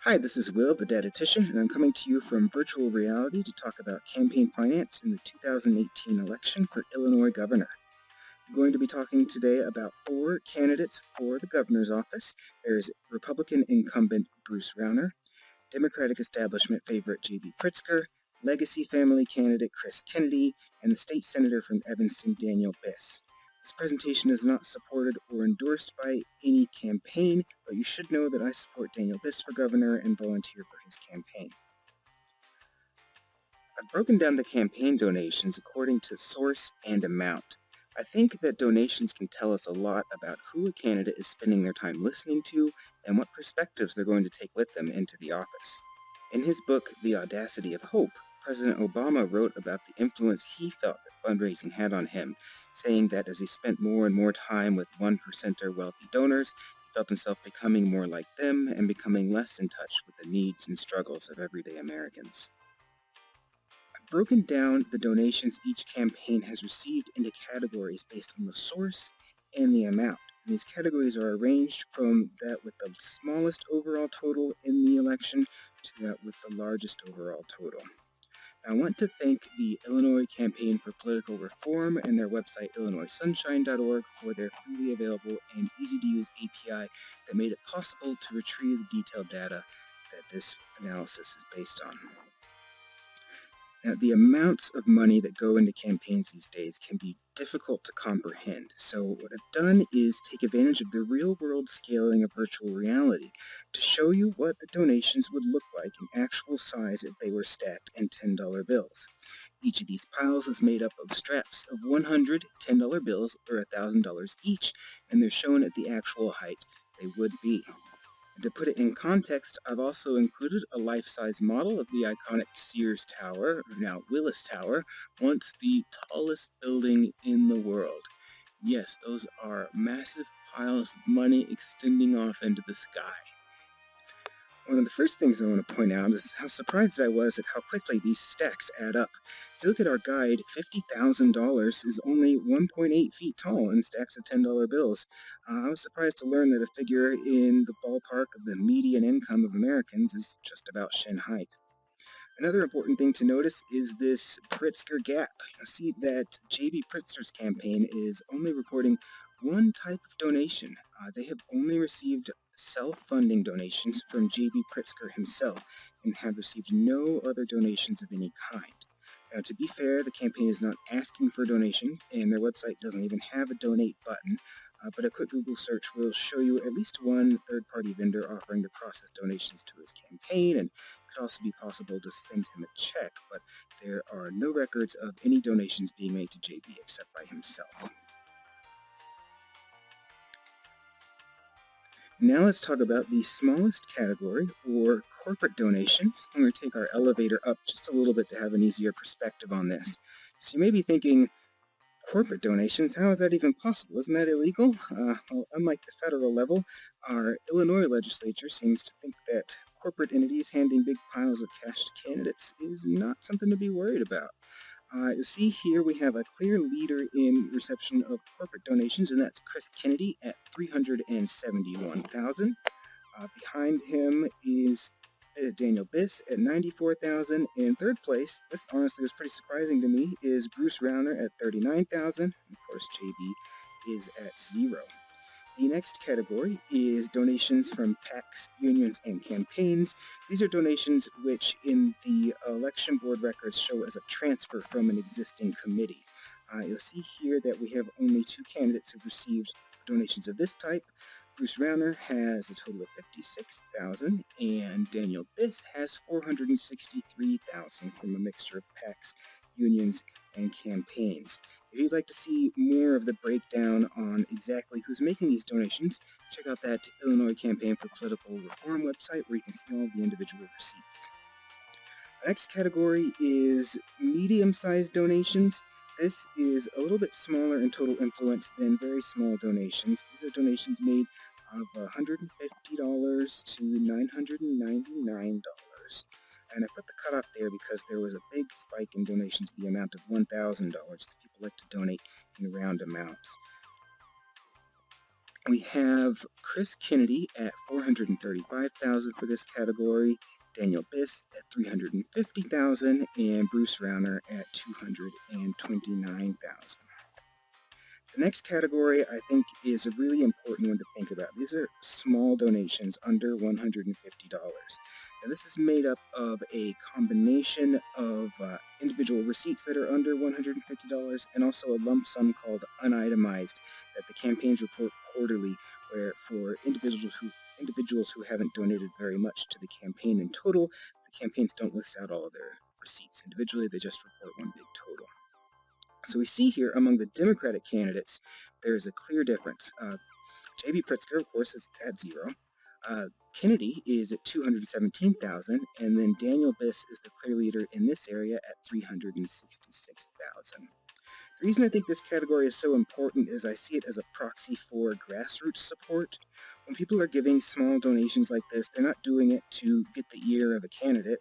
Hi, this is Will, the Datatician, and I'm coming to you from virtual reality to talk about campaign finance in the 2018 election for Illinois governor. I'm going to be talking today about 4 candidates for the governor's office. There's Republican incumbent Bruce Rauner, Democratic establishment favorite J.B. Pritzker, legacy family candidate Chris Kennedy, and the state senator from Evanston, Daniel Biss. This presentation is not supported or endorsed by any campaign, but you should know that I support Daniel Biss for governor and volunteer for his campaign. I've broken down the campaign donations according to source and amount. I think that donations can tell us a lot about who a candidate is spending their time listening to and what perspectives they're going to take with them into the office. In his book, The Audacity of Hope, President Obama wrote about the influence he felt that fundraising had on him, saying that as he spent more and more time with 1%er wealthy donors, he felt himself becoming more like them and becoming less in touch with the needs and struggles of everyday Americans. I've broken down the donations each campaign has received into categories based on the source and the amount. And these categories are arranged from that with the smallest overall total in the election to that with the largest overall total. I want to thank the Illinois Campaign for Political Reform and their website illinoissunshine.org for their freely available and easy-to-use API that made it possible to retrieve the detailed data that this analysis is based on. Now, the amounts of money that go into campaigns these days can be difficult to comprehend. So what I've done is take advantage of the real-world scaling of virtual reality to show you what the donations would look like in actual size if they were stacked in $10 bills. Each of these piles is made up of straps of 100 $10 bills or $1,000 each, and they're shown at the actual height they would be. To put it in context, I've also included a life-size model of the iconic Sears Tower, or now Willis Tower, once the tallest building in the world. Yes, those are massive piles of money extending off into the sky. One of the first things I want to point out is how surprised I was at how quickly these stacks add up. If you look at our guide, $50,000 is only 1.8 feet tall and stacks of $10 bills. I was surprised to learn that a figure in the ballpark of the median income of Americans is just about shin height. Another important thing to notice is this Pritzker gap. You'll see that J.B. Pritzker's campaign is only reporting one type of donation. They have only received self-funding donations from J.B. Pritzker himself and have received no other donations of any kind. Now, to be fair, the campaign is not asking for donations, and their website doesn't even have a donate button, but a quick Google search will show you at least one third-party vendor offering to process donations to his campaign, and it could also be possible to send him a check, but there are no records of any donations being made to JB except by himself. Now let's talk about the smallest category, or corporate donations. I'm going to take our elevator up just a little bit to have an easier perspective on this. So you may be thinking, corporate donations, how is that even possible? Isn't that illegal? Well, unlike the federal level, our Illinois legislature seems to think that corporate entities handing big piles of cash to candidates is not something to be worried about. You see here we have a clear leader in reception of corporate donations, and that's Chris Kennedy at $371,000. Behind him is Daniel Biss at $94,000. In third place, this honestly was pretty surprising to me, is Bruce Rauner at $39,000. Of course, JB is at $0. The next category is donations from PACs, unions, and campaigns. These are donations which in the election board records show as a transfer from an existing committee. You'll see here that we have only 2 candidates who've received donations of this type. Bruce Rauner has a total of $56,000, and Daniel Biss has $463,000 from a mixture of PACs, unions, and campaigns. If you'd like to see more of the breakdown on exactly who's making these donations, check out that Illinois Campaign for Political Reform website where you can see all of the individual receipts. The next category is medium-sized donations. This is a little bit smaller in total influence than very small donations. These are donations made of $150 to $999. And I put the cutoff there because there was a big spike in donations to the amount of $1,000. People like to donate in round amounts. We have Chris Kennedy at $435,000 for this category, Daniel Biss at $350,000, and Bruce Rauner at $229,000. The next category I think is a really important one to think about. These are small donations under $150. Now this is made up of a combination of individual receipts that are under $150 and also a lump sum called unitemized that the campaigns report quarterly, where for individuals who haven't donated very much to the campaign in total, the campaigns don't list out all of their receipts individually, they just report one big total. So we see here among the Democratic candidates, there's a clear difference. J.B. Pritzker, of course, is at zero. Kennedy is at $217,000, and then Daniel Biss is the clear leader in this area at $366,000. The reason I think this category is so important is I see it as a proxy for grassroots support. When people are giving small donations like this, they're not doing it to get the ear of a candidate.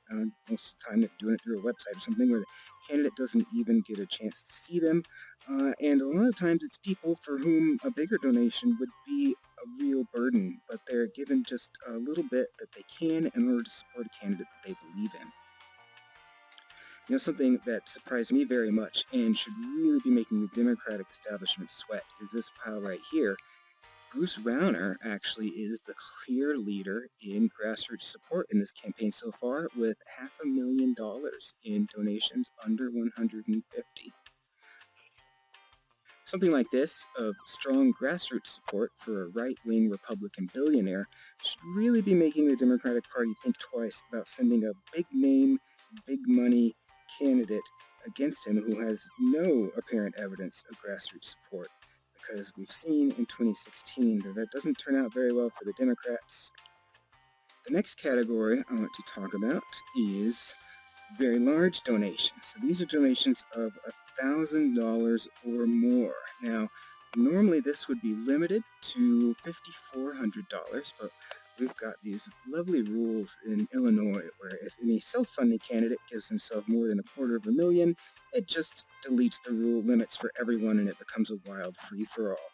Most of the time they're doing it through a website or something where the candidate doesn't even get a chance to see them. And a lot of times it's people for whom a bigger donation would be a real burden, but they're given just a little bit that they can in order to support a candidate that they believe in. You know, something that surprised me very much and should really be making the Democratic establishment sweat is this pile right here. Bruce Rauner actually is the clear leader in grassroots support in this campaign so far, with $500,000 in donations under 150. Something like this, of strong grassroots support for a right-wing Republican billionaire, should really be making the Democratic Party think twice about sending a big-name, big-money candidate against him who has no apparent evidence of grassroots support, because we've seen in 2016 that doesn't turn out very well for the Democrats. The next category I want to talk about is very large donations. So these are donations of $1,000 or more. Now, normally this would be limited to $5,400, but we've got these lovely rules in Illinois where if any self-funding candidate gives himself more than $250,000, it just deletes the rule limits for everyone and it becomes a wild free-for-all.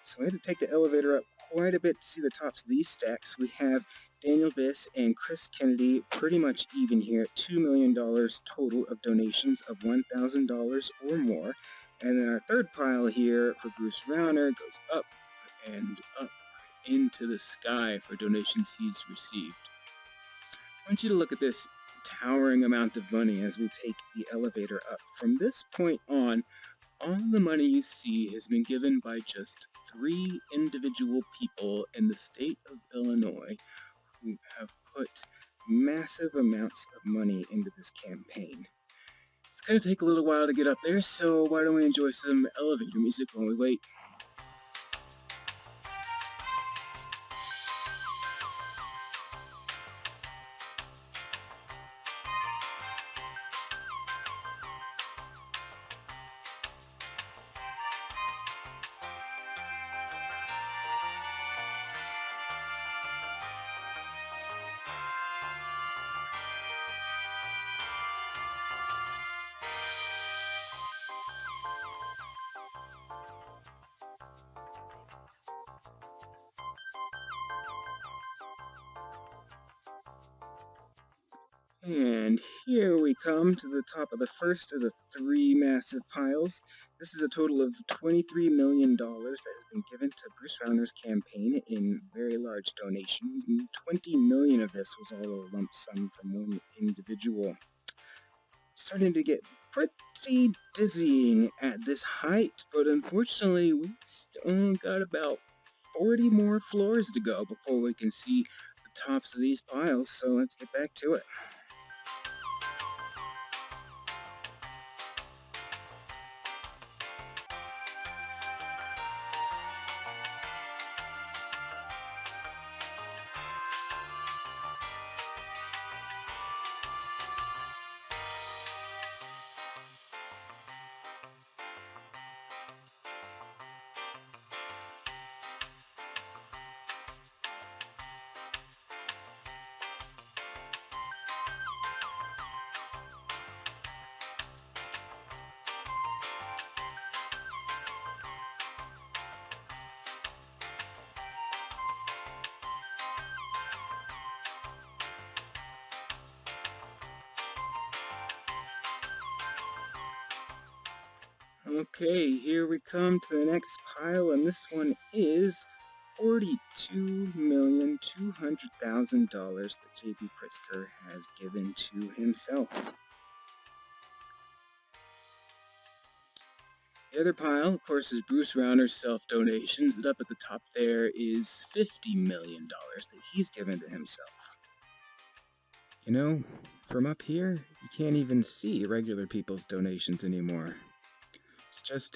So I had to take the elevator up quite a bit to see the tops of these stacks. We have Daniel Biss and Chris Kennedy pretty much even here at $2 million total of donations of $1,000 or more. And then our third pile here for Bruce Rauner goes up and up into the sky for donations he's received. I want you to look at this towering amount of money as we take the elevator up. From this point on, all the money you see has been given by just 3 individual people in the state of Illinois who have put massive amounts of money into this campaign. It's going to take a little while to get up there, so why don't we enjoy some elevator music while we wait. And here we come to the top of the first of the 3 massive piles. This is a total of $23 million that has been given to Bruce Rauner's campaign in very large donations, and $20 million of this was all a lump sum from one individual. Starting to get pretty dizzying at this height, but unfortunately we still got about 40 more floors to go before we can see the tops of these piles, so let's get back to it. Okay, here we come to the next pile, and this one is $42,200,000 that J.B. Pritzker has given to himself. The other pile, of course, is Bruce Rauner's self-donations, and up at the top there is $50 million that he's given to himself. You know, from up here, you can't even see regular people's donations anymore. It's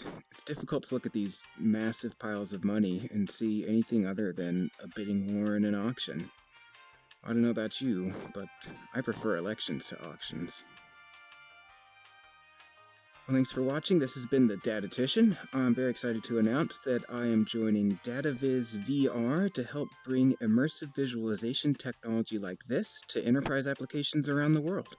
difficult to look at these massive piles of money and see anything other than a bidding war and an auction. I don't know about you, but I prefer elections to auctions. Well, thanks for watching. This has been the Datatician. I'm very excited to announce that I am joining DataViz VR to help bring immersive visualization technology like this to enterprise applications around the world.